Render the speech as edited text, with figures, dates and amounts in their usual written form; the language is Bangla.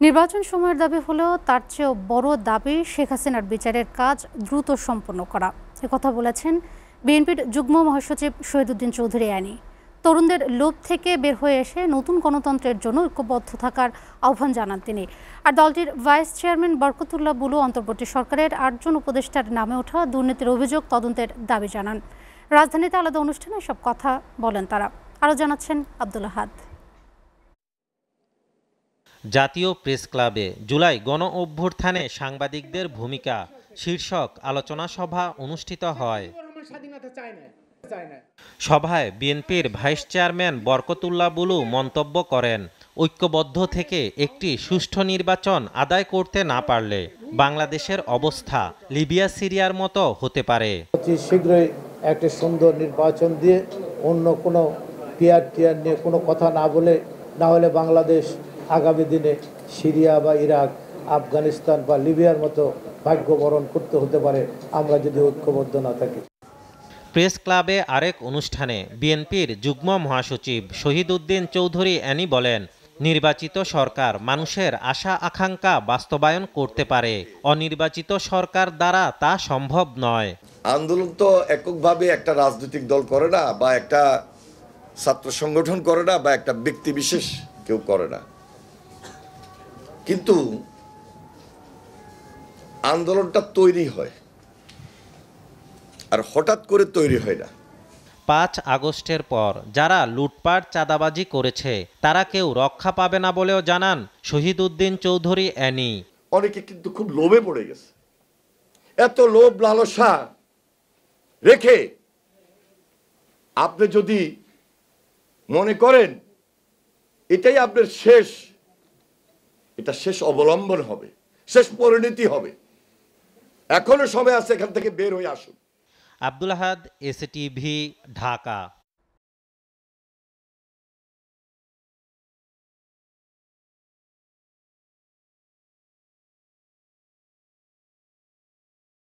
নির্বাচন সময়ের দাবি হলেও তার চেয়েও বড় দাবি শেখ হাসিনার বিচারের কাজ দ্রুত সম্পন্ন করা। একথা বলেছেন বিএনপির যুগ্ম মহাসচিব শহীদুদ্দীন চৌধুরী আনি। তরুণদের লোভ থেকে বের হয়ে এসে নতুন গণতন্ত্রের জন্য ঐক্যবদ্ধ থাকার আহ্বান জানান তিনি। আর দলটির ভাইস চেয়ারম্যান বরকতুল্লাহ বুলু অন্তর্বর্তী সরকারের 8 জন উপদেষ্টার নামে ওঠা দুর্নীতির অভিযোগ তদন্তের দাবি জানান। রাজধানীতে আলাদা অনুষ্ঠানে সব কথা বলেন তারা। আরও জানাচ্ছেন আব্দুল আহাদ। জাতীয় প্রেস ক্লাবে জুলাই গণ অভ্যুত্থানে সাংবাদিকদের ভূমিকা শীর্ষক আলোচনা সভা অনুষ্ঠিত হয়। সভায় বিএনপির ভাইস চেয়ারম্যান বরকতুল্লাহ বুলু মন্তব্য করেন, ঐক্যবদ্ধ থেকে একটি সুষ্ঠু নির্বাচন আদায় করতে না পারলে বাংলাদেশের অবস্থা লিবিয়া সিরিয়ার মতো হতে পারে। শীঘ্রই একটা সুন্দর নির্বাচন দিয়ে অন্য কোনো টিয়ার নিয়ে কোনো কথা না হলে বাংলাদেশ আগামী দিনে সিরিয়া বা ইরাক, আফগানিস্তান বা লিবিয়ার মতো ভাগ্য বরণ করতে হতে পারে আমরা যদি ঐক্যবদ্ধ না থাকি। প্রেস ক্লাবে আরেক অনুষ্ঠানে বিএনপির যুগ্ম মহাসচিব শহীদুদ্দীন চৌধুরী আনি বলেন, নির্বাচিত সরকার মানুষের আশা আকাঙ্ক্ষা বাস্তবায়ন করতে পারে, অনির্বাচিত সরকার দ্বারা তা সম্ভব নয়। আন্দোলন তো এককভাবে একটা রাজনৈতিক দল করে না, বা একটা ছাত্র সংগঠন করে না, বা একটা ব্যক্তি বিশেষ কেউ করে না, কিন্তু আন্দোলনটা তৈরি হয় আর হঠাৎ করে তৈরি হয় না। 5 আগস্টের পর যারা লুটপাট চাঁদাবাজি করেছে তারা কেউ রক্ষা পাবে না বলেও জানান শহীদুদ্দীন চৌধুরী আনি। অনেকে কিন্তু খুব লোভে পড়ে গেছে। এত লোভ লালসা রেখে আপনি যদি মনে করেন এটাই আপনার এটা শেষ অবলম্বন হবে, শেষ পরিণতি হবে, এখনো সময় আছে, এখান থেকে বের হয়ে আসুন। আব্দুল আহাদ, এসটিভি, ঢাকা।